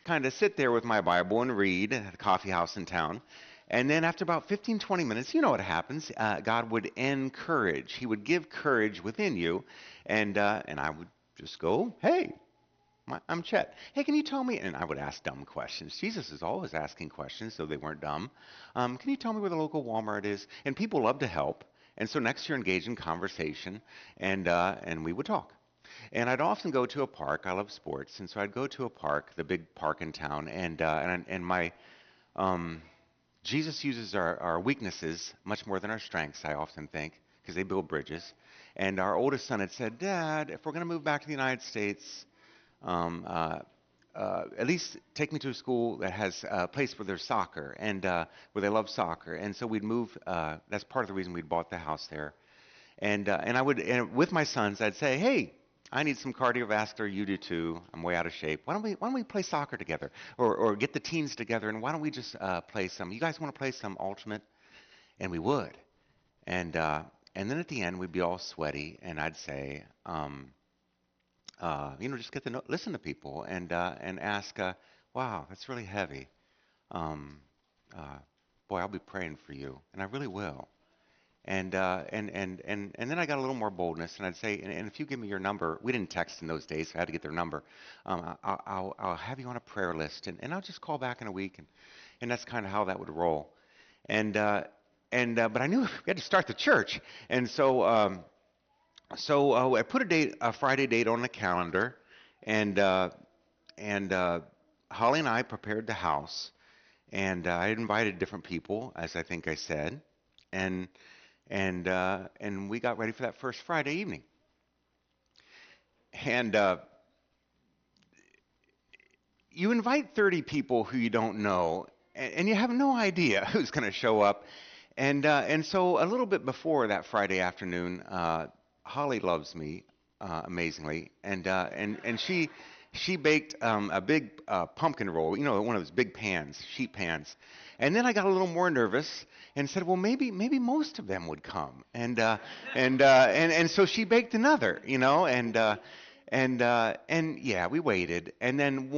kind of sit there with my Bible and read at the coffee house in town. And then after about 15, 20 minutes, you know what happens. God would encourage. He would give courage within you. And I would just go, hey, I'm Chet. Hey, can you tell me? And I would ask dumb questions. Jesus is always asking questions, so they weren't dumb. Can you tell me where the local Walmart is? And people love to help. And so next year, engage in conversation, and we would talk. And I'd often go to a park. I love sports, and so I'd go to a park, the big park in town, and my um, Jesus uses our weaknesses much more than our strengths, I often think, because they build bridges. And our oldest son had said, Dad, if we're going to move back to the United States, um, uh, at least take me to a school that has a place where there's soccer and where they love soccer. And so we'd move. That's part of the reason we'd bought the house there. And I would, and with my sons, I'd say, hey, I need some cardiovascular. You do too. I'm way out of shape. Why don't we play soccer together, or get the teens together, and why don't we just play some? You guys want to play some ultimate? And we would. And then at the end, we'd be all sweaty, and I'd say, just get to listen to people and ask, wow, that's really heavy. Um, uh, Boy, I'll be praying for you, and I really will. And then I got a little more boldness, and I'd say, and if you give me your number, we didn't text in those days, so I had to get their number. I'll have you on a prayer list, and I'll just call back in a week, and that's kind of how that would roll. And but I knew we had to start the church, and so I put a Friday date on the calendar, and Holly and I prepared the house, and I invited different people, as I think I said, and and we got ready for that first Friday evening. And you invite 30 people who you don't know, and you have no idea who's going to show up. And so a little bit before that Friday afternoon, Holly loves me amazingly, and she baked a big pumpkin roll, one of those big pans, sheet pans. And then I got a little more nervous and said, well, maybe most of them would come. And so she baked another, and yeah, we waited. And then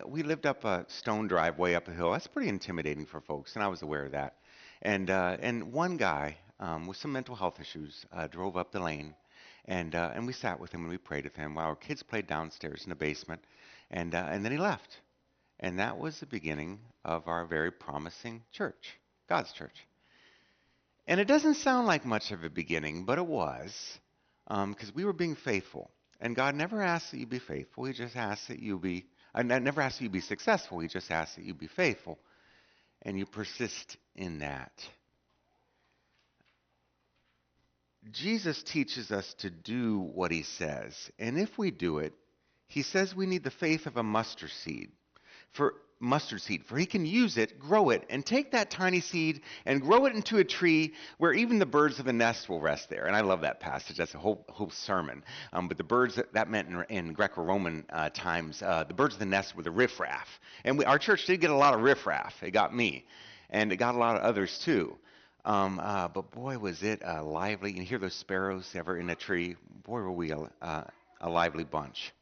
we lived up a stone driveway up a hill. That's pretty intimidating for folks, and I was aware of that. And one guy with some mental health issues drove up the lane, and we sat with him and we prayed with him while our kids played downstairs in the basement, and then he left. And that was the beginning of our very promising church, God's church. And it doesn't sound like much of a beginning, but it was, because we were being faithful. And God never asks that you be faithful. He just asks that you be, never asks that you be successful. He just asks that you be faithful. And you persist in that. Jesus teaches us to do what he says. And if we do it, he says we need the faith of a mustard seed, for he can use it, grow it, and take that tiny seed and grow it into a tree where even the birds of the nest will rest there. And I love that passage. That's a whole sermon. But the birds, that meant in Greco-Roman times, the birds of the nest were the riffraff. And our church did get a lot of riffraff. It got me. And it got a lot of others too. But boy, was it lively. You hear those sparrows ever in a tree? Boy, were we a lively bunch.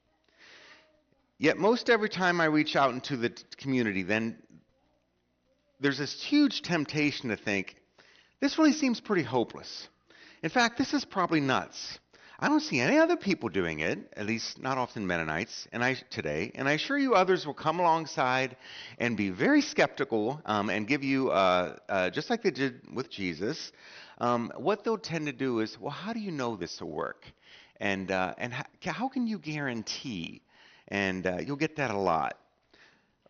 Yet most every time I reach out into the community, then there's this huge temptation to think, this really seems pretty hopeless. In fact, this is probably nuts. I don't see any other people doing it, at least not often Mennonites, today. And I assure you others will come alongside and be very skeptical and give you, just like they did with Jesus, what they'll tend to do is, well, how do you know this will work? And how can you guarantee? And you'll get that a lot.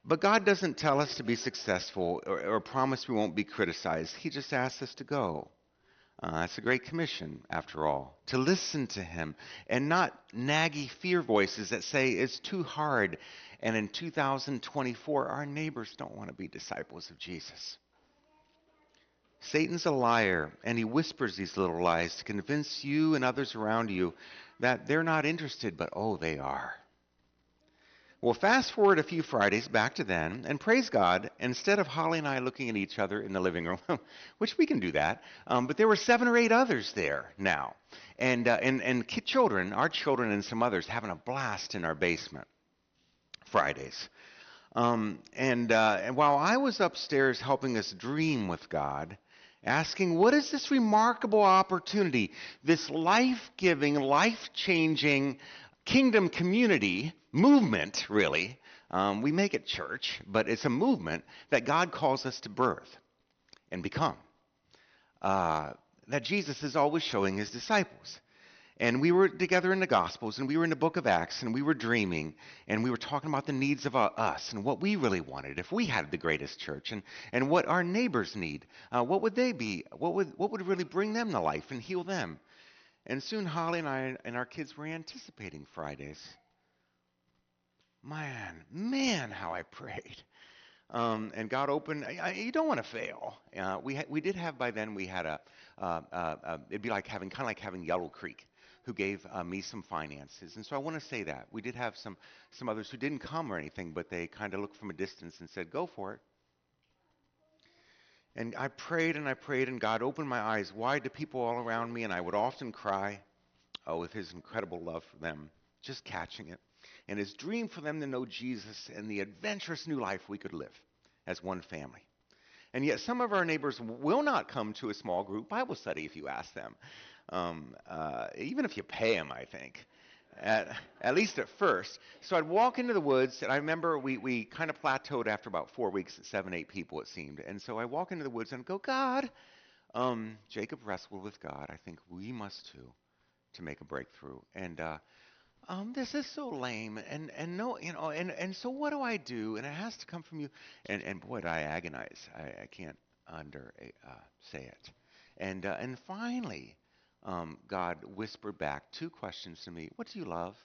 But God doesn't tell us to be successful or promise we won't be criticized. He just asks us to go. It's a great commission, after all, to listen to him and not naggy fear voices that say it's too hard. And in 2024, our neighbors don't want to be disciples of Jesus. Satan's a liar, and he whispers these little lies to convince you and others around you that they're not interested, but oh, they are. Well, fast forward a few Fridays back to then, and praise God, instead of Holly and I looking at each other in the living room, which we can do that, but there were 7 or 8 others there now, and children, our children and some others, having a blast in our basement Fridays. And while I was upstairs helping us dream with God, asking, what is this remarkable opportunity, this life-giving, life-changing kingdom community movement, really? We make it church, but it's a movement that God calls us to birth and become. That Jesus is always showing his disciples. And we were together in the Gospels, and we were in the book of Acts, and we were dreaming, and we were talking about the needs of us and what we really wanted if we had the greatest church, and what our neighbors need. What would they be? What would really bring them to life and heal them? And soon Holly and I and our kids were anticipating Fridays. Man, how I prayed. And God opened. You don't want to fail. We did have by then. We had it'd be like having Yellow Creek, who gave me some finances. And so I want to say that we did have some others who didn't come or anything, but they kind of looked from a distance and said, "Go for it." And I prayed and I prayed, and God opened my eyes wide to people all around me, and I would often cry, with His incredible love for them, just catching it, and His dream for them to know Jesus and the adventurous new life we could live as one family. And yet some of our neighbors will not come to a small group Bible study if you ask them, even if you pay them, I think, at least at first. So I'd walk into the woods, and I remember we kind of plateaued after about 4 weeks at 7, 8 people, it seemed. And so I walk into the woods and go, God, Jacob wrestled with God. I think we must too, to make a breakthrough. And this is so lame, and no, and so what do I do? And it has to come from you. And boy, did I agonize. I can't say it. And finally, God whispered back 2 questions to me. What do you love?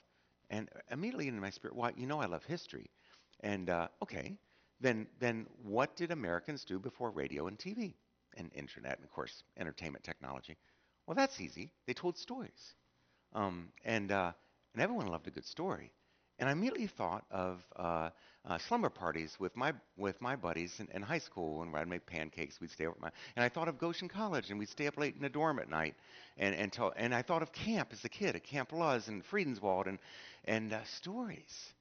And immediately in my spirit, well, I love history. And okay, then what did Americans do before radio and TV and internet and of course entertainment technology? Well, that's easy. They told stories. And everyone loved a good story. And I immediately thought of slumber parties with my buddies in high school, when I'd make pancakes. We'd stay up and I thought of Goshen College, and we'd stay up late in the dorm at night. And I thought of camp as a kid, at Camp Luz and Friedenswald, and stories.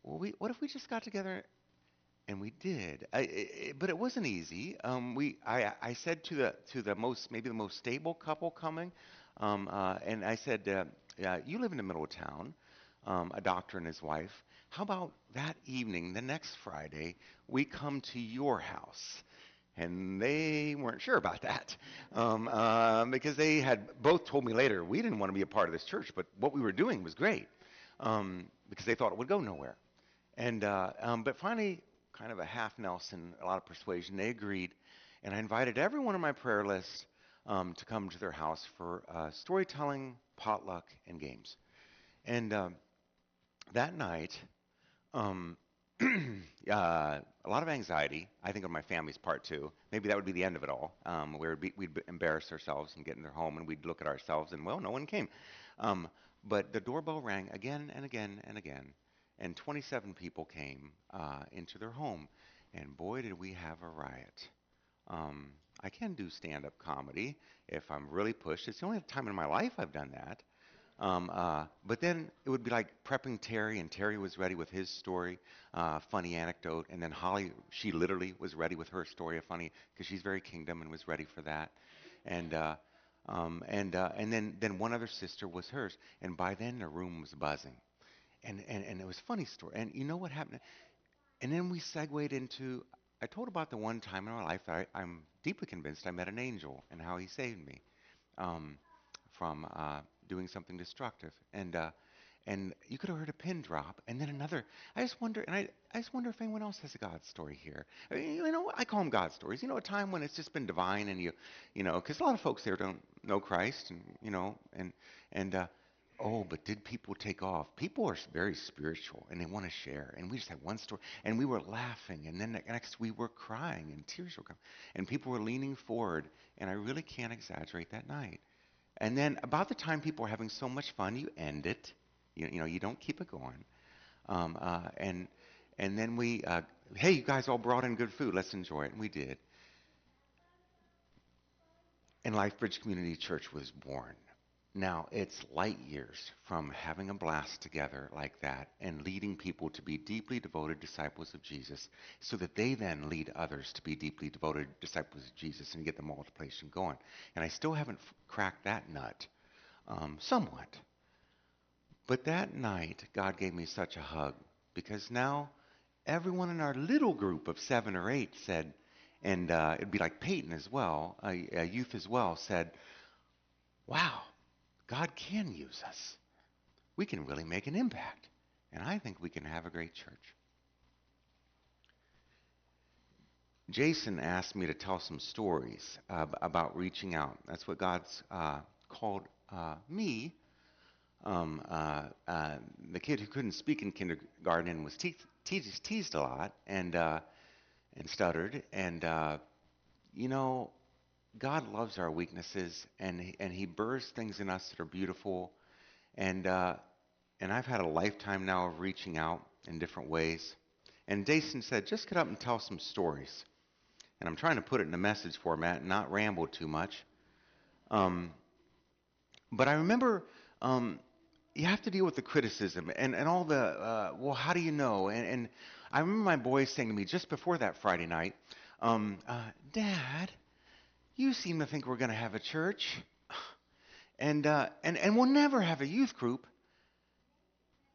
Well, what if we just got together? And we did, but it wasn't easy. I said to the maybe the most stable couple coming, and I said, you live in the middle of town, a doctor and his wife. How about that evening, the next Friday, we come to your house? And they weren't sure about that, because they had both told me later we didn't want to be a part of this church, but what we were doing was great, because they thought it would go nowhere. And but finally, kind of a half Nelson, a lot of persuasion, they agreed, and I invited everyone on my prayer list to come to their house for storytelling, potluck, and games. And that night, a lot of anxiety, I think, on my family's part too. Maybe that would be the end of it all, where we'd embarrass ourselves and get in their home, and we'd look at ourselves, and well, no one came. But the doorbell rang again and again and again, and 27 people came into their home, and boy, did we have a riot. I can do stand-up comedy if I'm really pushed. It's the only time in my life I've done that. But then it would be like prepping Terry, and Terry was ready with his story, funny anecdote, and then Holly, she literally was ready with her story of funny, because she's very kingdom and was ready for that. And then one other sister was hers, and by then the room was buzzing. And it was a funny story. And you know what happened? And then we segued into, I told about the one time in my life that I'm deeply convinced I met an angel and how he saved me from doing something destructive. And you could have heard a pin drop. And then another, I just wonder if anyone else has a God story here. I mean, I call them God stories. A time when it's just been divine, and because a lot of folks there don't know Christ, and oh, but did people take off? People are very spiritual, and they want to share. And we just had one story, and we were laughing, and then the next we were crying, and tears were coming, and people were leaning forward, and I really can't exaggerate that night. And then about the time people are having so much fun, you end it. You don't keep it going. And then we, hey, you guys all brought in good food. Let's enjoy it, and we did. And LifeBridge Community Church was born. Now, it's light years from having a blast together like that and leading people to be deeply devoted disciples of Jesus so that they then lead others to be deeply devoted disciples of Jesus and get the multiplication going. And I still haven't cracked that nut, somewhat. But that night, God gave me such a hug because now everyone in our little group of 7 or 8 said, and it'd be like Peyton as well, a youth as well, said, wow, God can use us. We can really make an impact. And I think we can have a great church. Jason asked me to tell some stories about reaching out. That's what God's called me. Um, uh, uh, the kid who couldn't speak in kindergarten and was teased a lot and stuttered. And, you know, God loves our weaknesses, and He births things in us that are beautiful. And and I've had a lifetime now of reaching out in different ways. And Jason said, just get up and tell some stories. And I'm trying to put it in a message format and not ramble too much. Um, but I remember you have to deal with the criticism and all the, well, how do you know? And I remember my boys saying to me just before that Friday night, Dad, you seem to think we're going to have a church. And we'll never have a youth group.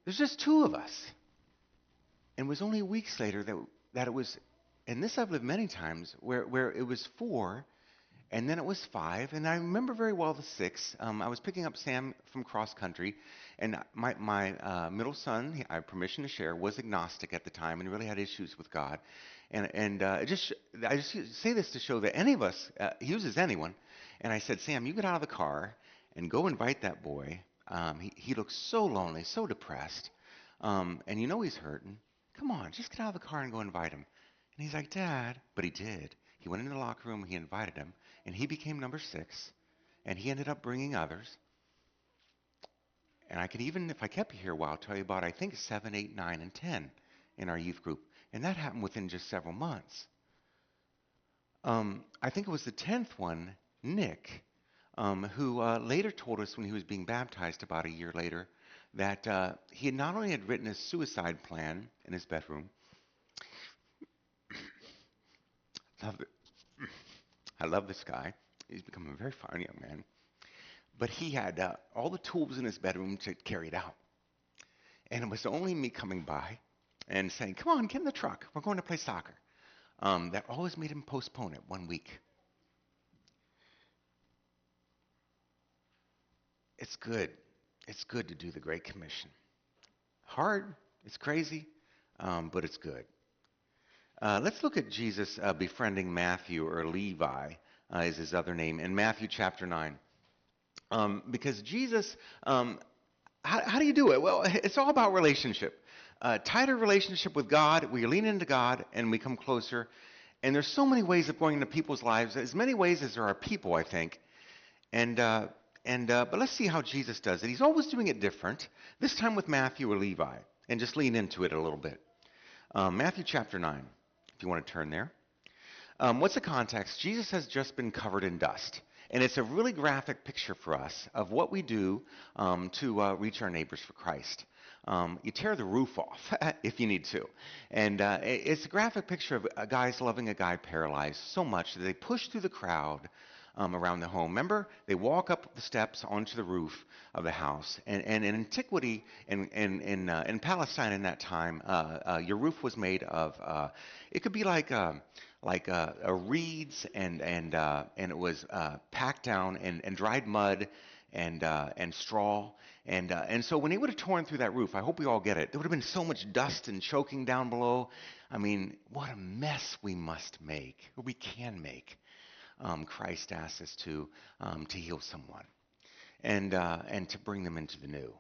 There's just 2 of us. And it was only weeks later that it was, and this I've lived many times, where it was 4, and then it was 5, and I remember very well the 6. I was picking up Sam from cross country, and my middle son, I have permission to share, was agnostic at the time and really had issues with God. And I just say this to show that any of us, he uses anyone. And I said, Sam, you get out of the car and go invite that boy. He looks so lonely, so depressed, and you know he's hurting. Come on, just get out of the car and go invite him. And he's like, Dad, but he did. He went into the locker room, he invited him, and he became number 6, and he ended up bringing others. And I could even, if I kept you here a while, tell you about, I think, 7, 8, 9, and 10 in our youth group. And that happened within just several months. I think it was the 10th one, Nick, who later told us when he was being baptized about a year later that he had not only had written a suicide plan in his bedroom. I love this guy. He's become a very fine young man. But he had all the tools in his bedroom to carry it out. And it was only me coming by and saying, come on, get in the truck. We're going to play soccer. That always made him postpone it 1 week. It's good. It's good to do the Great Commission. Hard. It's crazy, but it's good. Let's look at Jesus befriending Matthew, or Levi is his other name, in Matthew chapter 9. Because Jesus, how do you do it? Well, it's all about relationship. Tighter relationship with God, we lean into God and we come closer. And there's so many ways of going into people's lives, as many ways as there are people, I think. But let's see how Jesus does it. He's always doing it different, this time with Matthew or Levi, and just lean into it a little bit. Matthew chapter 9, if you want to turn there. What's the context? Jesus has just been covered in dust. And it's a really graphic picture for us of what we do to reach our neighbors for Christ. You tear the roof off if you need to. And it's a graphic picture of guys loving a guy paralyzed so much that they push through the crowd around the home. Remember, they walk up the steps onto the roof of the house. And in antiquity, in Palestine in that time, your roof was made of, it could be like reeds and it was packed down and dried mud and straw. And so when he would have torn through that roof, I hope we all get it, there would have been so much dust and choking down below. I mean, what a mess we must make, or we can make. Christ asks us to heal someone and to bring them into the new.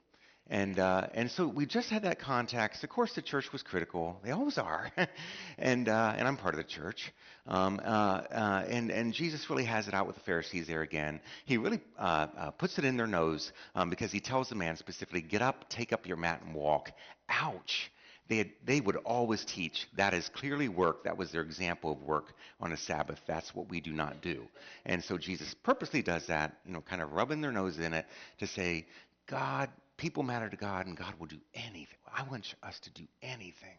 And so we just had that context. Of course, the church was critical. They always are. And I'm part of the church. And Jesus really has it out with the Pharisees there again. He really puts it in their nose because he tells the man specifically, get up, take up your mat, and walk. Ouch. They would always teach that is clearly work. That was their example of work on a Sabbath. That's what we do not do. And so Jesus purposely does that, kind of rubbing their nose in it to say, God, people matter to God, and God will do anything. I want us to do anything.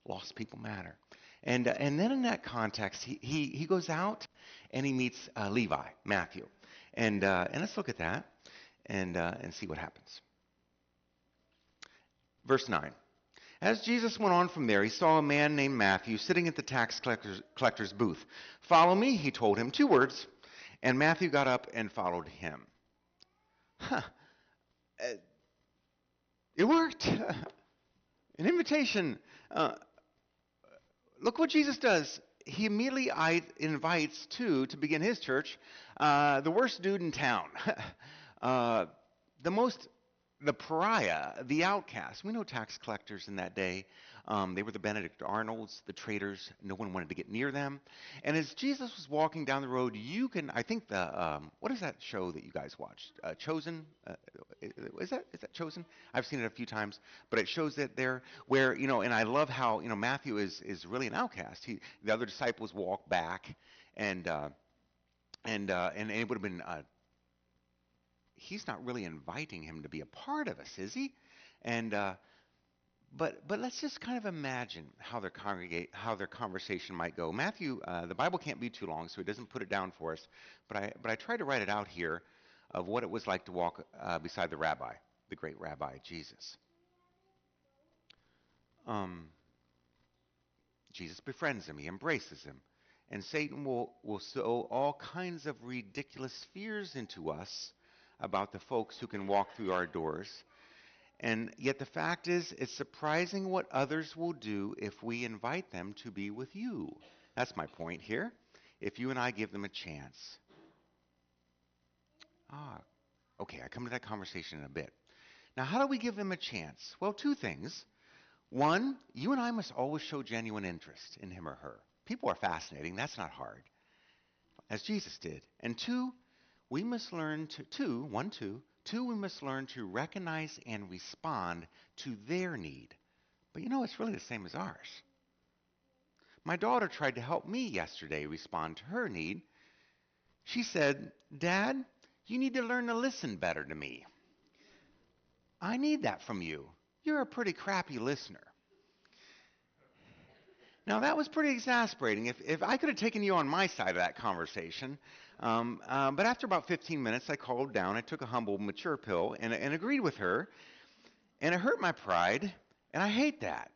Lost people matter. And then in that context, he goes out and he meets Levi, Matthew. And let's look at that and see what happens. Verse 9. As Jesus went on from there, he saw a man named Matthew sitting at the tax collector's booth. Follow me, he told him, 2 words. And Matthew got up and followed him. Huh. It worked. An invitation. Look what Jesus does. He immediately invites to begin his church, the worst dude in town. The pariah, the outcast. We know tax collectors in that day. They were the Benedict Arnolds, the traitors. No one wanted to get near them. And as Jesus was walking down the road, I think what is that show that you guys watched? Chosen? Is that Chosen? I've seen it a few times, but it shows that there where, and I love how, Matthew is really an outcast. The other disciples walk back and it would have been, he's not really inviting him to be a part of us, is he? But let's just kind of imagine how their conversation might go. Matthew, the Bible can't be too long, so it doesn't put it down for us. But I tried to write it out here of what it was like to walk beside the rabbi, the great rabbi, Jesus. Jesus befriends him, he embraces him, and Satan will sow all kinds of ridiculous fears into us about the folks who can walk through our doors. And yet the fact is, it's surprising what others will do if we invite them to be with you. That's my point here. If you and I give them a chance. Okay, I come to that conversation in a bit. Now, how do we give them a chance? Well, 2 things. 1, you and I must always show genuine interest in him or her. People are fascinating. That's not hard. As Jesus did. And 2, we must learn to, we must learn to recognize and respond to their need. But it's really the same as ours. My daughter tried to help me yesterday respond to her need. She said, Dad, you need to learn to listen better to me. I need that from you. You're a pretty crappy listener. Now, that was pretty exasperating. If I could have taken you on my side of that conversation. But after about 15 minutes, I calmed down. I took a humble, mature pill and agreed with her. And it hurt my pride, and I hate that.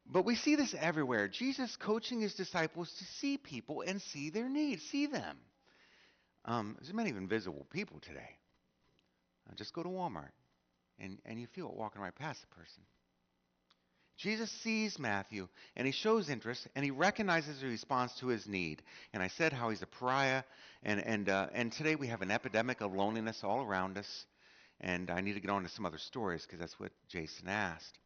But we see this everywhere. Jesus coaching his disciples to see people and see their needs, see them. There's many invisible people today. Just go to Walmart, and you feel it walking right past the person. Jesus sees Matthew, and he shows interest, and he recognizes the response to his need. And I said how he's a pariah, and today we have an epidemic of loneliness all around us. And I need to get on to some other stories because that's what Jason asked.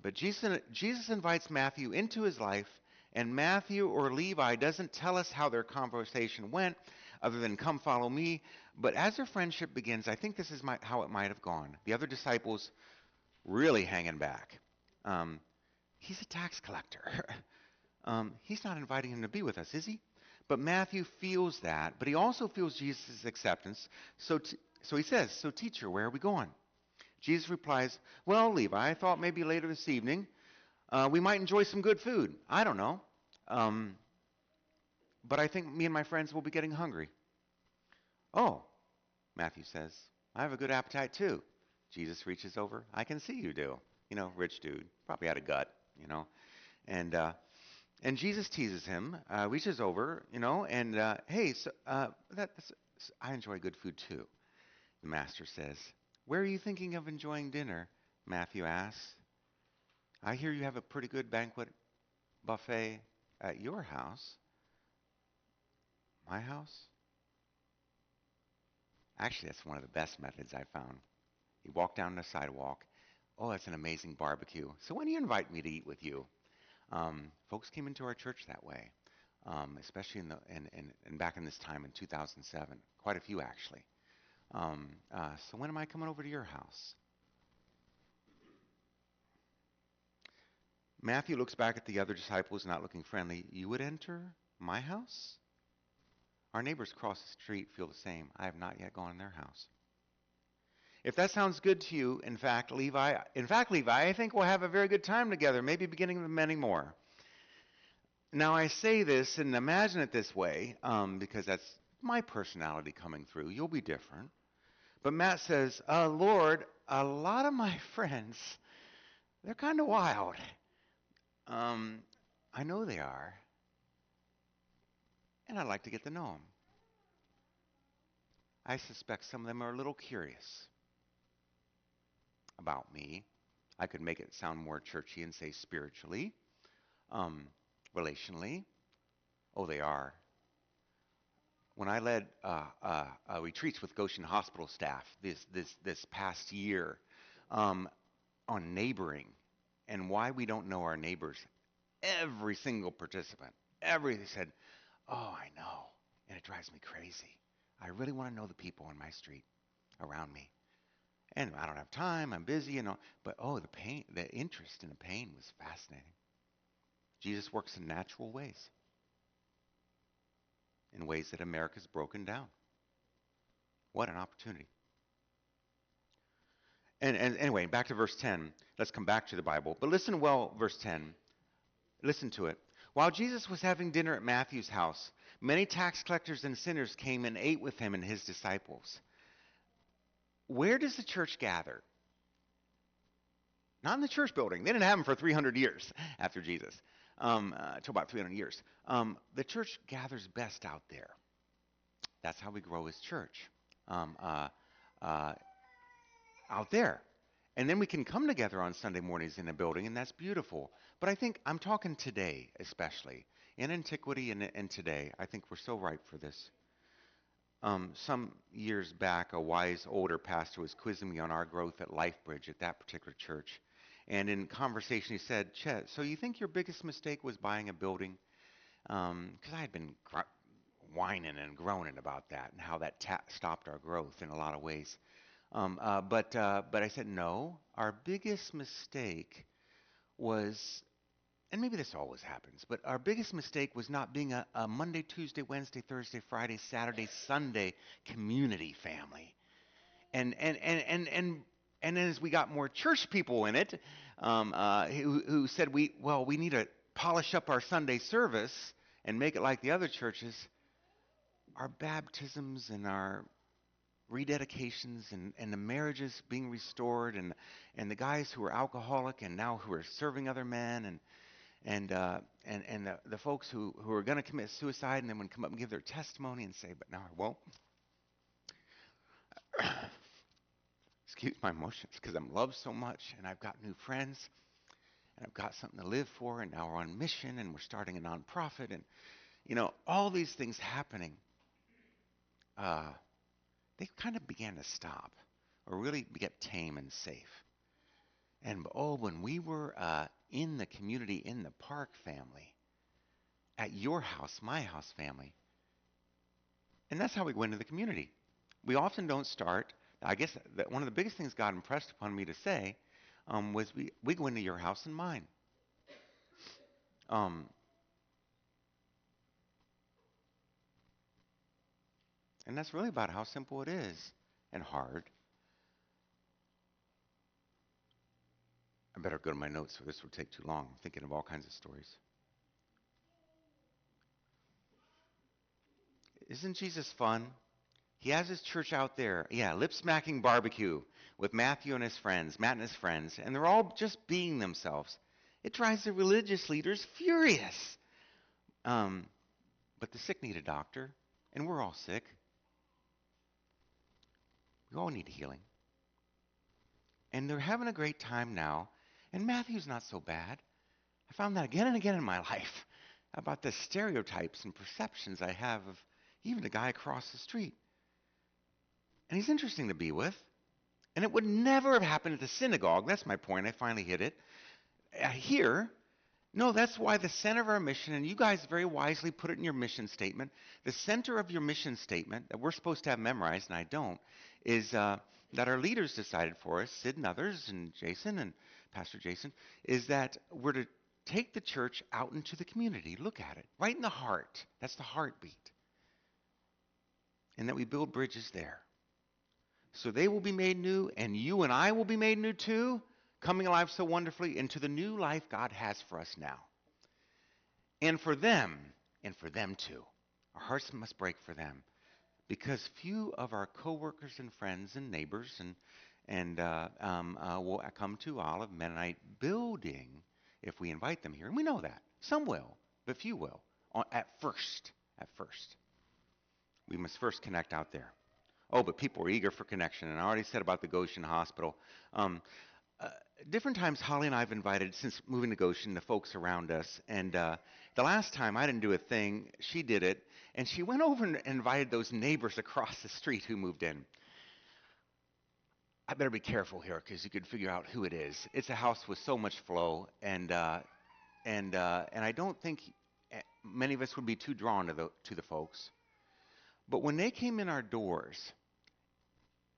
But Jesus invites Matthew into his life, and Matthew or Levi doesn't tell us how their conversation went, other than come follow me. But as their friendship begins, I think this is how it might have gone. The other disciples really hanging back. He's a tax collector. He's not inviting him to be with us, is he? But Matthew feels that, but he also feels Jesus' acceptance. So he says, so teacher, where are we going? Jesus replies, well, Levi, I thought maybe later this evening we might enjoy some good food. I don't know. But I think me and my friends will be getting hungry. Oh, Matthew says, I have a good appetite too. Jesus reaches over. I can see you do. Rich dude, probably had a gut, And Jesus teases him, reaches over, and hey, I enjoy good food too. The master says, where are you thinking of enjoying dinner? Matthew asks. I hear you have a pretty good banquet buffet at your house. My house? Actually, that's one of the best methods I found. You walk down the sidewalk. Oh, that's an amazing barbecue. So when do you invite me to eat with you? Folks came into our church that way, especially in back in this time in 2007. Quite a few, actually. So when am I coming over to your house? Matthew looks back at the other disciples, not looking friendly. You would enter my house? Our neighbors across the street feel the same. I have not yet gone in their house. If that sounds good to you, Levi, I think we'll have a very good time together, maybe beginning with many more. Now, I say this and imagine it this way, because that's my personality coming through. You'll be different. But Matt says, Lord, a lot of my friends, they're kind of wild. I know they are. And I'd like to get to know them. I suspect some of them are a little curious about me. I could make it sound more churchy and say spiritually, relationally. Oh, they are. When I led retreats with Goshen Hospital staff this past year on neighboring and why we don't know our neighbors, every single participant, they said, oh, I know, and it drives me crazy. I really want to know the people on my street around me. And I don't have time, I'm busy, but the pain, the interest in the pain was fascinating. Jesus works in natural ways, in ways that America's broken down. What an opportunity. And anyway, back to verse 10. Let's come back to the Bible. But listen well, verse 10. Listen to it. While Jesus was having dinner at Matthew's house, many tax collectors and sinners came and ate with him and his disciples. Where does the church gather? Not in the church building. They didn't have them for 300 years after Jesus, till about 300 years. The church gathers best out there. That's how we grow as church, out there. And then we can come together on Sunday mornings in a building, and that's beautiful. But I think I'm talking today, especially in antiquity and today. I think we're so ripe for this. Some years back, a wise older pastor was quizzing me on our growth at LifeBridge at that particular church. And in conversation, he said, Chet, so you think your biggest mistake was buying a building? Because I had been whining and groaning about that and how that stopped our growth in a lot of ways. But I said, no, our biggest mistake was, and maybe this always happens, but our biggest mistake was not being a Monday, Tuesday, Wednesday, Thursday, Friday, Saturday, Sunday community family. And as we got more church people in it, who said we need to polish up our Sunday service and make it like the other churches, our baptisms and our rededications and the marriages being restored and the guys who are alcoholic and now who are serving other men and the folks who are going to commit suicide and then would come up and give their testimony and say, but now I won't. Excuse my emotions because I'm loved so much and I've got new friends and I've got something to live for and now we're on mission and we're starting a nonprofit and all these things happening. They kind of began to stop or really get tame and safe. And when we were in the community, in the Park family, at your house, my house family, and that's how we go into the community. We often don't start. I guess that one of the biggest things God impressed upon me to say was we go into your house and mine. And that's really about how simple it is and hard. I better go to my notes or this will take too long. I'm thinking of all kinds of stories. Isn't Jesus fun? He has his church out there. Yeah, lip-smacking barbecue with Matt and his friends, and they're all just being themselves. It drives the religious leaders furious. But the sick need a doctor, and we're all sick. We all need healing. And they're having a great time now, and Matthew's not so bad. I found that again and again in my life about the stereotypes and perceptions I have of even the guy across the street. And he's interesting to be with. And it would never have happened at the synagogue. That's my point. I finally hit it. Here, no, that's why the center of our mission, and you guys very wisely put it in your mission statement, the center of your mission statement that we're supposed to have memorized, and I don't, is that our leaders decided for us, Sid and others, and Jason and Pastor Jason, is that we're to take the church out into the community. Look at it, right in the heart. That's the heartbeat. And that we build bridges there. So they will be made new, and you and I will be made new too, coming alive so wonderfully into the new life God has for us now. And for them too. Our hearts must break for them. Because few of our coworkers and friends and neighbors will come to Olive Mennonite building if we invite them here. And we know that. Some will, but few will. At first. We must first connect out there. Oh, but people are eager for connection. And I already said about the Goshen Hospital. Different times Holly and I have invited, since moving to Goshen, the folks around us. And the last time I didn't do a thing, she did it. And she went over and invited those neighbors across the street who moved in. I better be careful here because you could figure out who it is. It's a house with so much flow, and I don't think many of us would be too drawn to the folks. But when they came in our doors,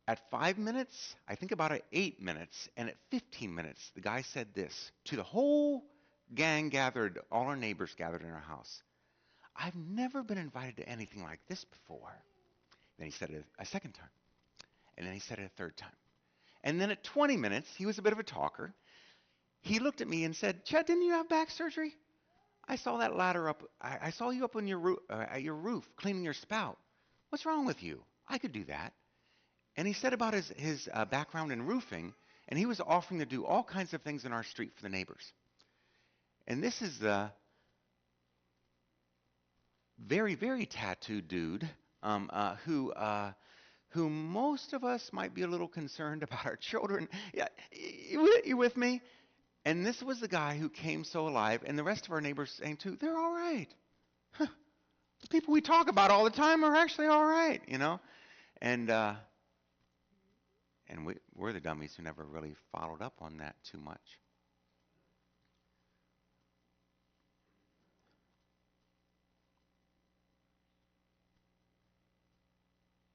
at 5 minutes, I think about 8 minutes, and at 15 minutes, the guy said this to the whole gang gathered, all our neighbors gathered in our house. I've never been invited to anything like this before. Then he said it a second time. And then he said it a third time. And then at 20 minutes, he was a bit of a talker. He looked at me and said, Chet, didn't you have back surgery? I saw that ladder up. I saw you up on at your roof cleaning your spout. What's wrong with you? I could do that. And he said about his background in roofing, and he was offering to do all kinds of things in our street for the neighbors. And this is the very, very tattooed dude who most of us might be a little concerned about our children. Yeah, you with me? And this was the guy who came so alive, and the rest of our neighbors saying too, they're all right. Huh. The people we talk about all the time are actually all right, you know? And we're the dummies who never really followed up on that too much.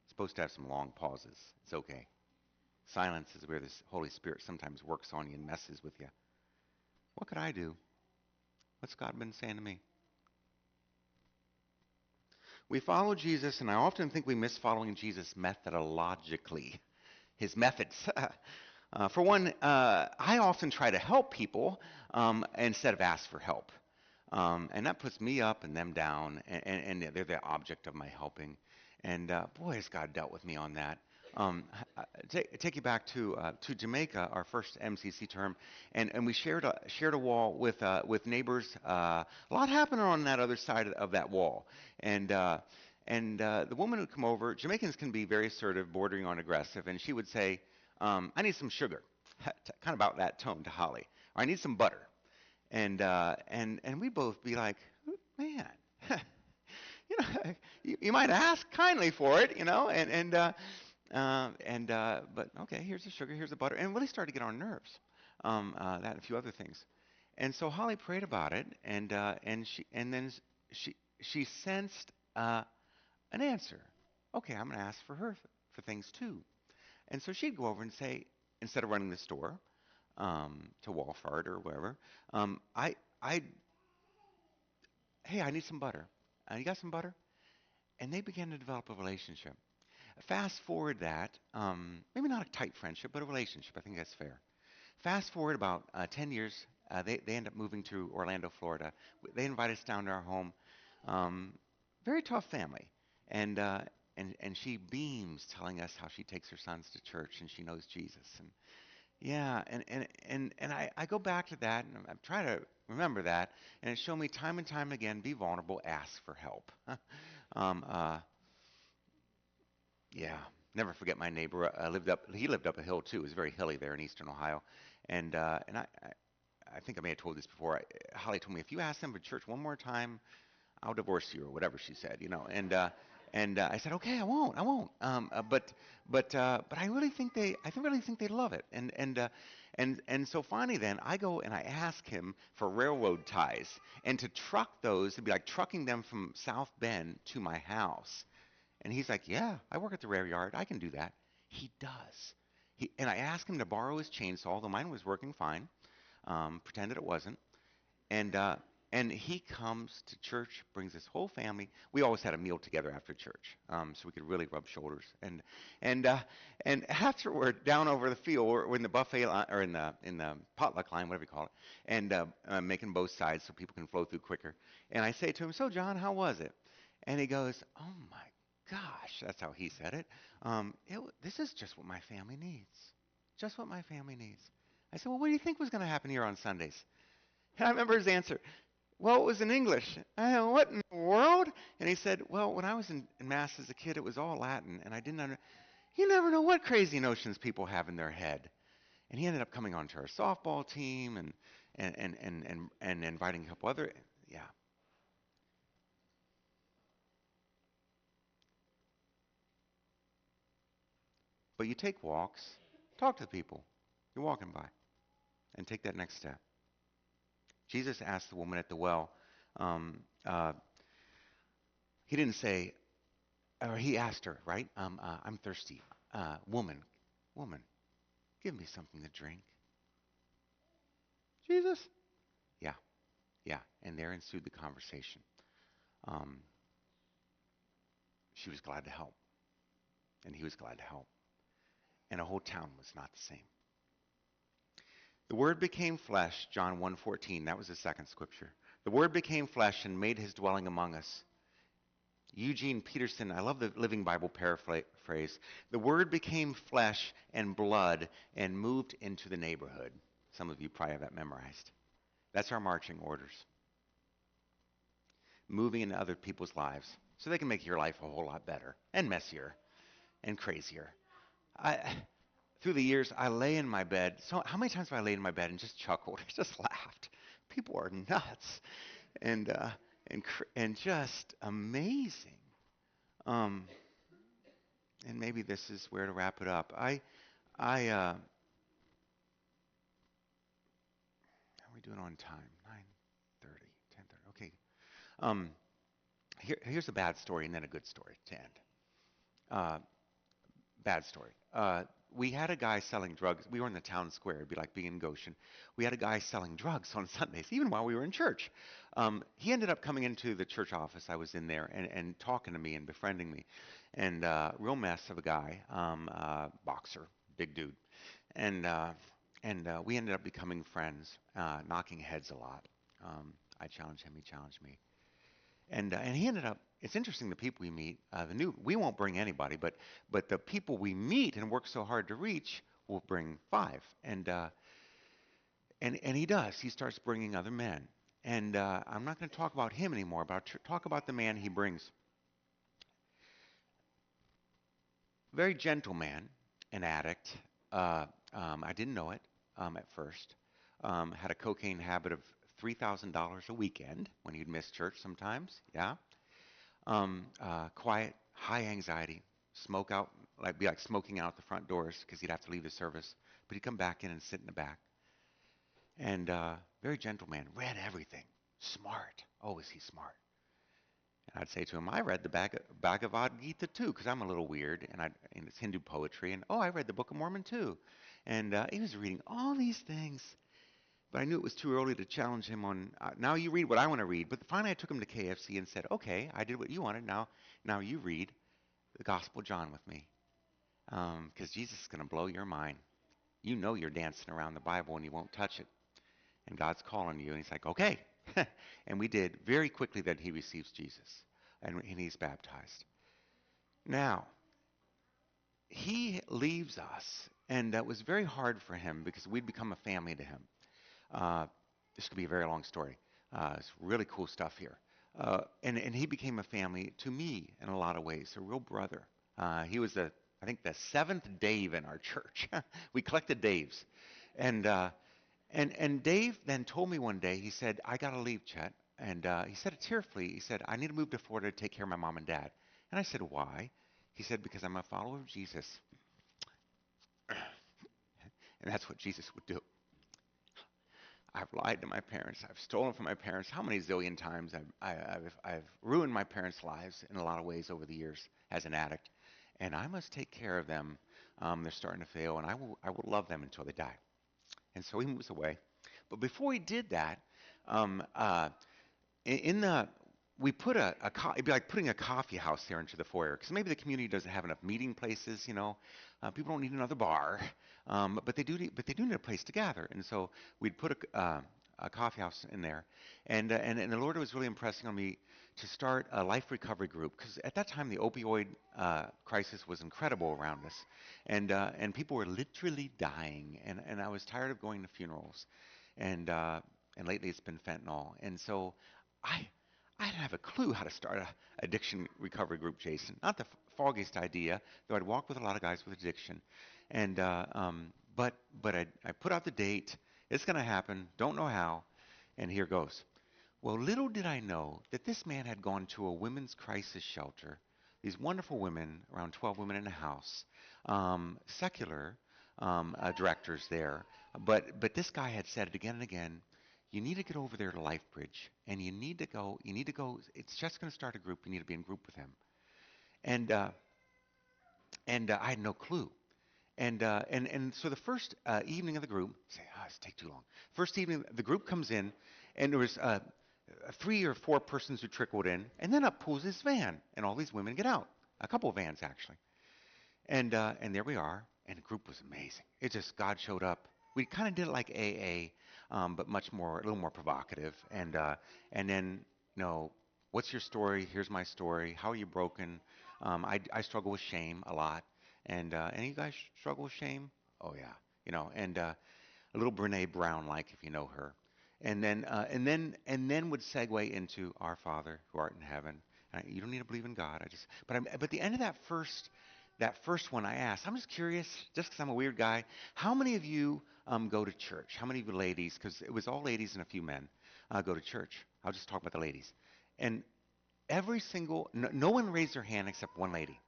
Supposed to have some long pauses. It's okay. Silence is where the Holy Spirit sometimes works on you and messes with you. What could I do? What's God been saying to me? We follow Jesus, and I often think we miss following Jesus methodologically. His methods. For one, I often try to help people instead of ask for help. And that puts me up and them down, and they're the object of my helping. And boy, has God dealt with me on that. Take you back to Jamaica, our first MCC term, and we shared a wall with neighbors. A lot happened on that other side of that wall, and the woman would come over. Jamaicans can be very assertive, bordering on aggressive, and she would say, "I need some sugar," kind of about that tone to Holly. Or, "I need some butter," and we'd both be like, "Man." You know, you might ask kindly for it, you know, but okay, here's the sugar, here's the butter, and really started to get on our nerves. That and a few other things, and so Holly prayed about it, and then she sensed an answer. Okay, I'm going to ask for her for things too, and so she'd go over and say, instead of running the store to Walmart or wherever, hey, I need some butter. You got some butter? And they began to develop a relationship. Fast forward that, maybe not a tight friendship, but a relationship. I think that's fair. Fast forward about 10 years, they end up moving to Orlando, Florida. They invited us down to our home. Very tough family. And she beams telling us how she takes her sons to church and she knows Jesus. And yeah, and I go back to that, and I'm trying to remember that, and it showed me time and time again, be vulnerable, ask for help. Yeah, never forget my neighbor. He lived up a hill too. It was very hilly there in eastern Ohio, and I think I may have told this before. Holly told me, if you ask them for church one more time, I'll divorce you, or whatever she said, you know. And I said, okay, I won't. But I really think they love it. And so finally, then I go and I ask him for railroad ties and to truck those. It'd be like trucking them from South Bend to my house. And he's like, yeah, I work at the rail yard. I can do that. He does. And I asked him to borrow his chainsaw, though mine was working fine. Pretended it wasn't. And and he comes to church, brings his whole family. We always had a meal together after church, so we could really rub shoulders. And uh, and afterward, down over the field, or in the buffet line, or in the potluck line, whatever you call it, and making both sides so people can flow through quicker. And I say to him, "So John, how was it?" And he goes, "Oh my gosh," that's how he said it. This is just what my family needs. Just what my family needs. I said, "Well, what do you think was going to happen here on Sundays?" And I remember his answer. Well, it was in English. I said, what in the world? And he said, well, when I was in Mass as a kid, it was all Latin, and I didn't You never know what crazy notions people have in their head. And he ended up coming onto our softball team and inviting a couple other, yeah. But you take walks, talk to the people you're walking by, and take that next step. Jesus asked the woman at the well, um, uh, he didn't say, or he asked her, right? I'm thirsty. Woman, woman, give me something to drink. Jesus? Yeah, yeah. And there ensued the conversation. Um, she was glad to help, and he was glad to help. And a whole town was not the same. The Word became flesh, John 1:14. That was the second scripture. The Word became flesh and made his dwelling among us. Eugene Peterson, I love the Living Bible paraphrase. The Word became flesh and blood and moved into the neighborhood. Some of you probably have that memorized. That's our marching orders. Moving into other people's lives so they can make your life a whole lot better and messier and crazier. I, through the years, I lay in my bed. So how many times have I laid in my bed and just chuckled, just laughed? People are nuts, and and just amazing. Um, and maybe this is where to wrap it up. How are we doing on time? 9:30, 10:30. Okay. Um, here's a bad story and then a good story to end. Uh, Bad story. We had a guy selling drugs. We were in the town square. It'd be like being in Goshen. We had a guy selling drugs on Sundays, even while we were in church. He ended up coming into the church office. I was in there and talking to me and befriending me. And real mess of a guy, boxer, big dude. And we ended up becoming friends, knocking heads a lot. I challenged him. He challenged me. And he ended up. It's interesting the people we meet. We won't bring anybody, but the people we meet and work so hard to reach will bring five. And he does. He starts bringing other men. And I'm not going to talk about him anymore. But I'll talk about the man he brings. Very gentle man, an addict. I didn't know it at first. Had a cocaine habit of $3,000 a weekend when he'd miss church sometimes. Yeah. Quiet, high anxiety, smoke out, be like smoking out the front doors because he'd have to leave the service. But he'd come back in and sit in the back. And very gentle man, read everything. Smart. Oh, is he smart? And I'd say to him, I read the Bhagavad Gita too, because I'm a little weird, and it's Hindu poetry. And oh, I read the Book of Mormon too. And he was reading all these things. But I knew it was too early to challenge him on, now you read what I want to read. But finally I took him to KFC and said, okay, I did what you wanted. Now you read the Gospel of John with me. Because Jesus is going to blow your mind. You know you're dancing around the Bible and you won't touch it. And God's calling you. And he's like, okay. And we did. Very quickly then he receives Jesus. And he's baptized. Now, he leaves us. And that was very hard for him because we'd become a family to him. This could be a very long story. It's really cool stuff here. And he became a family to me in a lot of ways, a real brother. He was I think the seventh Dave in our church. We collected Daves. And Dave then told me one day, he said, I got to leave, Chet. And he said it tearfully. He said, I need to move to Florida to take care of my mom and dad. And I said, why? He said, because I'm a follower of Jesus. And that's what Jesus would do. I've lied to my parents. I've stolen from my parents. How many zillion times I've ruined my parents' lives in a lot of ways over the years as an addict, and I must take care of them. They're starting to fail, and I will love them until they die. And so he moves away. But before he did that, Um, uh, in the we put it'd be like putting a coffee house there into the foyer because maybe the community doesn't have enough meeting places. People don't need another bar, but they do need a place to gather. And so we'd put a coffee house in there, and the Lord was really impressing on me to start a life recovery group because at that time the opioid crisis was incredible around us, and people were literally dying, and I was tired of going to funerals, and uh, and lately it's been fentanyl, and so. I I didn't have a clue how to start a addiction recovery group, Jason. Not the foggiest idea, though I'd walked with a lot of guys with addiction. But I put out the date. It's going to happen. Don't know how. And here goes. Well, little did I know that this man had gone to a women's crisis shelter. These wonderful women, around 12 women in a house, secular directors there. But this guy had said it again and again. You need to get over there to LifeBridge, and you need to go. You need to go. It's just going to start a group. You need to be in group with him. And I had no clue. And so the first evening of the group, say, it's take too long. First evening, the group comes in, and there was 3 or 4 persons who trickled in, and then up pulls this van, and all these women get out. A couple of vans actually, and there we are, and the group was amazing. It just God showed up. We kind of did it like AA, but much more, a little more provocative, and then what's your story? Here's my story. How are you broken? I struggle with shame a lot. And any of you guys struggle with shame? Oh yeah, and a little Brene Brown like if you know her, and then would segue into Our Father who art in heaven. You don't need to believe in God. But at the end of that first one, I asked. I'm just curious, just because I'm a weird guy. How many of you go to church? How many of you ladies? Because it was all ladies and a few men go to church. I'll just talk about the ladies, and every single no one raised their hand except one lady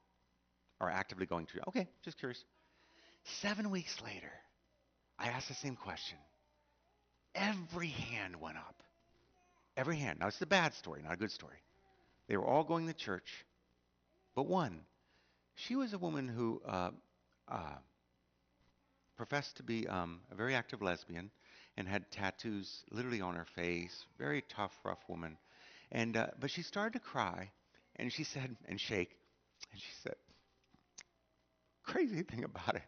are actively going to. Okay, just curious. 7 weeks later, I asked the same question. Every hand went up. Every hand. Now, it's a bad story, not a good story. They were all going to church, but one. She was a woman who uh, professed to be a very active lesbian and had tattoos literally on her face. Very tough, rough woman. But she started to cry, and she said, and shake, and she said, crazy thing about it.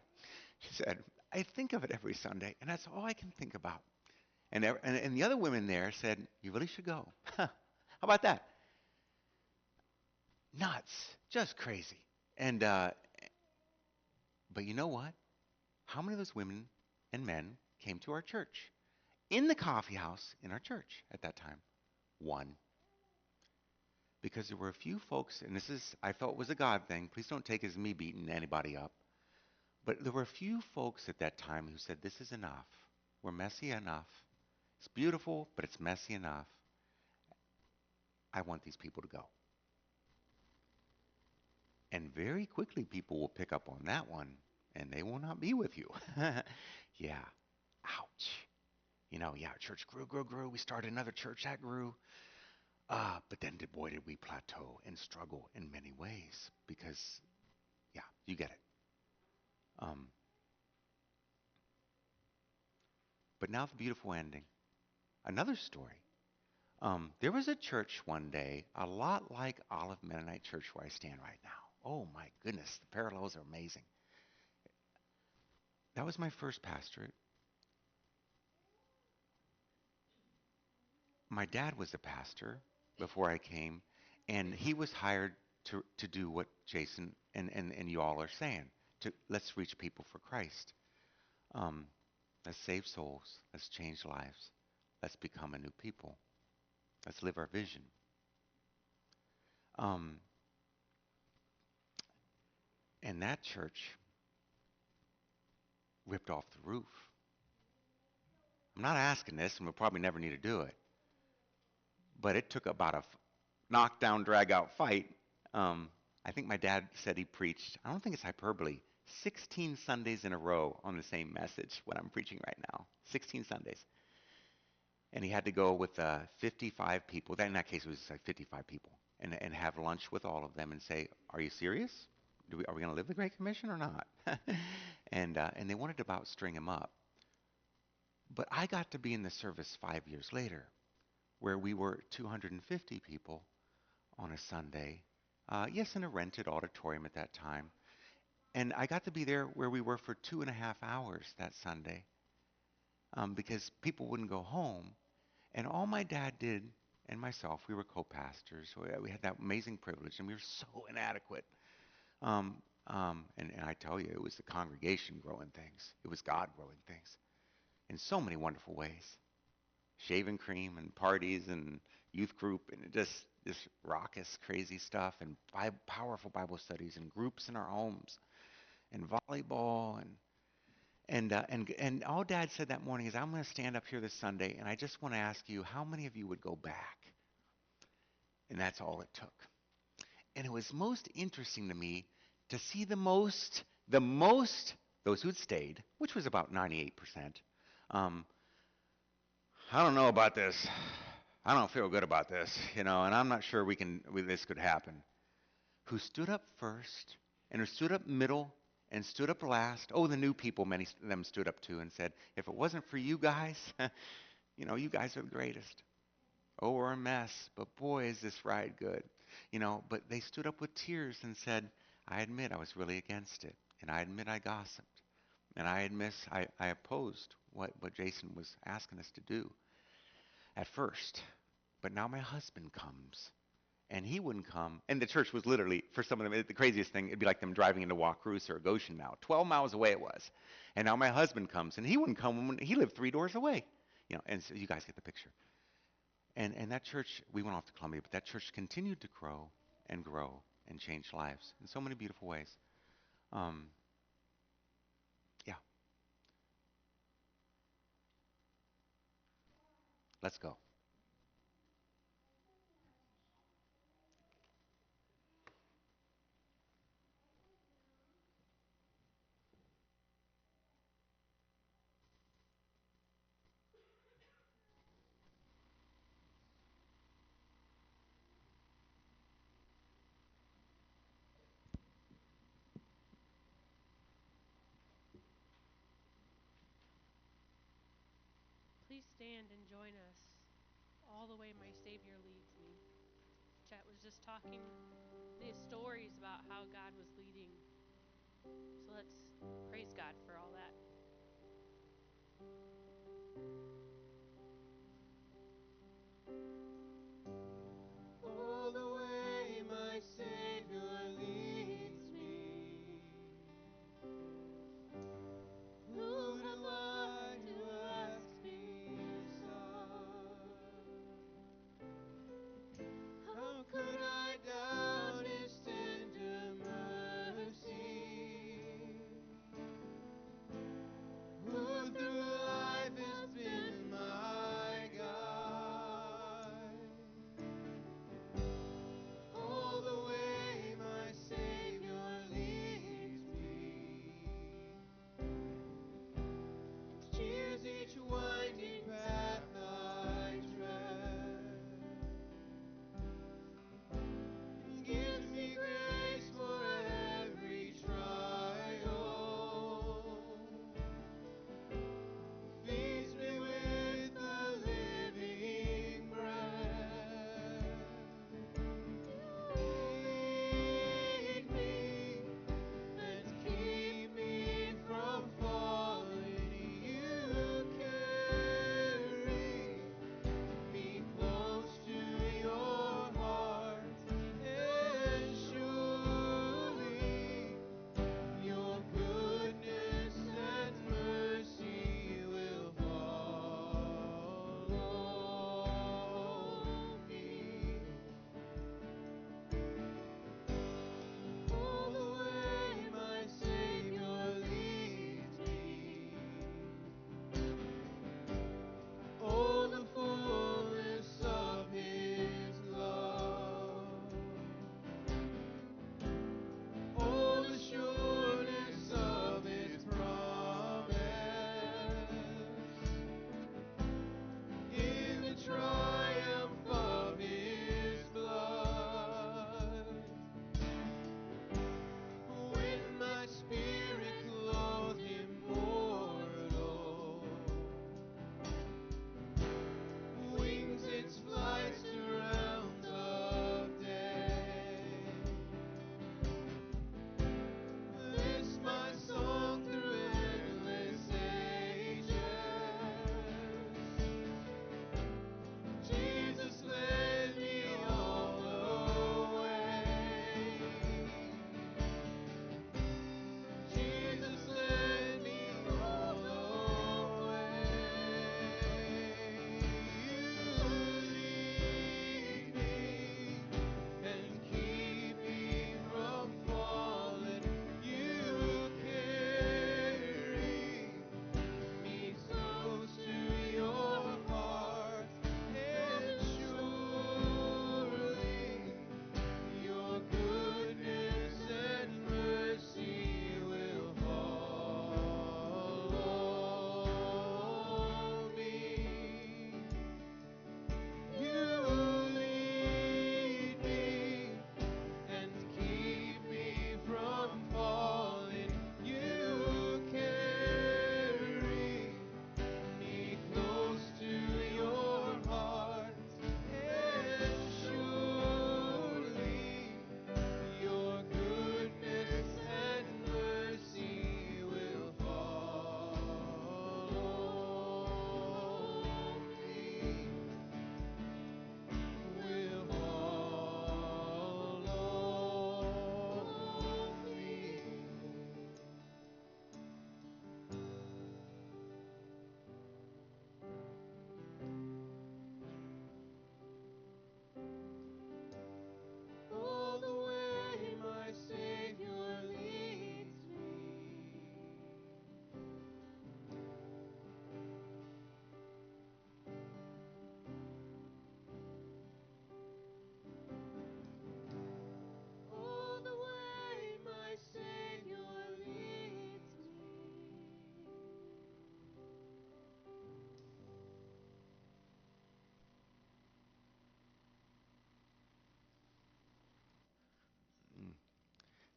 She said, I think of it every Sunday, and that's all I can think about. And the other women there said, you really should go. How about that? Nuts. Just crazy. But you know what? How many of those women and men came to our church? In the coffee house in our church at that time? One. Because there were a few folks, and I felt was a God thing. Please don't take it as me beating anybody up. But there were a few folks at that time who said, this is enough. We're messy enough. It's beautiful, but it's messy enough. I want these people to go. And very quickly, people will pick up on that one, and they will not be with you. Yeah. Ouch. Yeah, church grew. We started another church that grew. But then, boy, did we plateau and struggle in many ways because, yeah, you get it. Um, but now the beautiful ending. Another story. There was a church one day, a lot like Olive Mennonite Church where I stand right now. Oh my goodness, the parallels are amazing. That was my first pastorate. My dad was a pastor before I came, and he was hired to do what Jason and you all are saying. Let's reach people for Christ. Um, let's save souls. Let's change lives. Let's become a new people. Let's live our vision. Um, and that church ripped off the roof. I'm not asking this, and we'll probably never need to do it. But it took about a knockdown, drag-out fight. I think my dad said he preached, I don't think it's hyperbole, 16 Sundays in a row on the same message, what I'm preaching right now. 16 Sundays. And he had to go with 55 people. In that case, it was like 55 people. And have lunch with all of them and say, are you serious? Are we going to live the Great Commission or not? And they wanted to about string him up. But I got to be in the service 5 years later. where we were 250 people on a Sunday. Yes, in a rented auditorium at that time. And I got to be there where we were for 2.5 hours that Sunday because people wouldn't go home. And all my dad did, and myself, we were co-pastors. So we had that amazing privilege, and we were so inadequate. And I tell you, it was the congregation growing things. It was God growing things in so many wonderful ways. Shaving cream and parties and youth group and just raucous, crazy stuff and powerful Bible studies and groups in our homes and volleyball and all Dad said that morning is, I'm going to stand up here this Sunday and I just want to ask you, how many of you would go back? And that's all it took. And it was most interesting to me to see those who'd stayed, which was about 98%. Um, I don't know about this. I don't feel good about this, and I'm not sure this could happen. Who stood up first, and who stood up middle, and stood up last. Oh, the new people, many of them stood up too and said, if it wasn't for you guys, you guys are the greatest. Oh, we're a mess, but boy, is this ride good. But they stood up with tears and said, I admit I was really against it, and I admit I gossiped, and I admit I opposed what Jason was asking us to do at first. But now my husband comes, and he wouldn't come. And the church was literally, for some of them, the craziest thing, it'd be like them driving into Wacruz or Goshen now. 12 miles away it was. And now my husband comes, and he wouldn't come when he lived 3 doors away. And so you guys get the picture. And that church, we went off to Columbia, but that church continued to grow and change lives in so many beautiful ways. Um, yeah, let's go. Please stand and join us all the way my Savior leads me. Chet was just talking these stories about how God was leading. So let's praise God for all that. All the way my Savior leads me. Who am I to ask beside? How could I doubt His tender mercy? Who through life has been my God?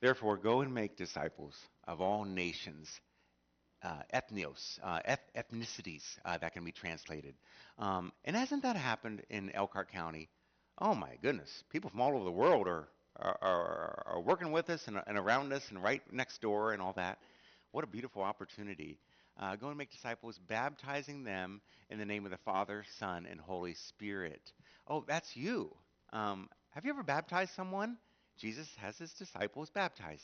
Therefore, go and make disciples of all nations, ethnicities, that can be translated. And hasn't that happened in Elkhart County? Oh my goodness, people from all over the world are working with us and around us and right next door and all that. What a beautiful opportunity. Go and make disciples, baptizing them in the name of the Father, Son, and Holy Spirit. Oh, that's you. Have you ever baptized someone? Jesus has his disciples baptize.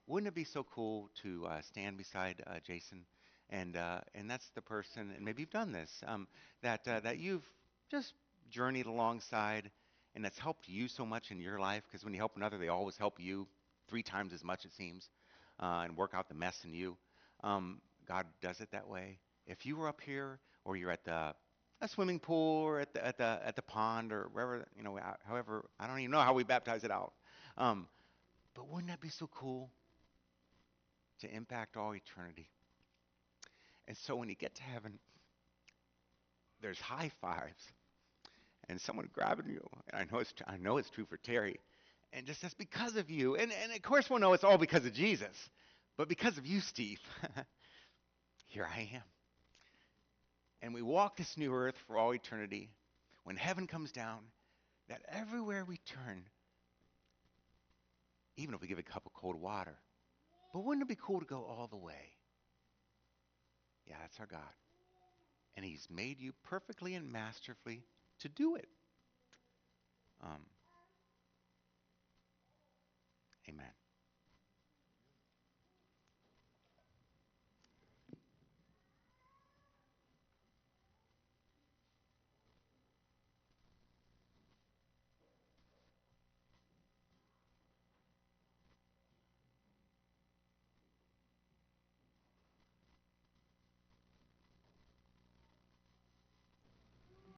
Wouldn't it be so cool to stand beside Jason, and that's the person, and maybe you've done this, that you've just journeyed alongside, and that's helped you so much in your life. Because when you help another, they always help you 3 times as much, it seems, and work out the mess in you. God does it that way. If you were up here, or you're at the a swimming pool, or at the pond, or wherever, however, I don't even know how we baptize it out. Um, but wouldn't that be so cool to impact all eternity? And so when you get to heaven, there's high fives and someone grabbing you. And I know it's true for Terry. And just that's because of you. And of course we'll know it's all because of Jesus. But because of you, Steve, here I am. And we walk this new earth for all eternity. When heaven comes down, that everywhere we turn, even if we give a cup of cold water, but wouldn't it be cool to go all the way? Yeah, that's our God. And he's made you perfectly and masterfully to do it. Um, Amen.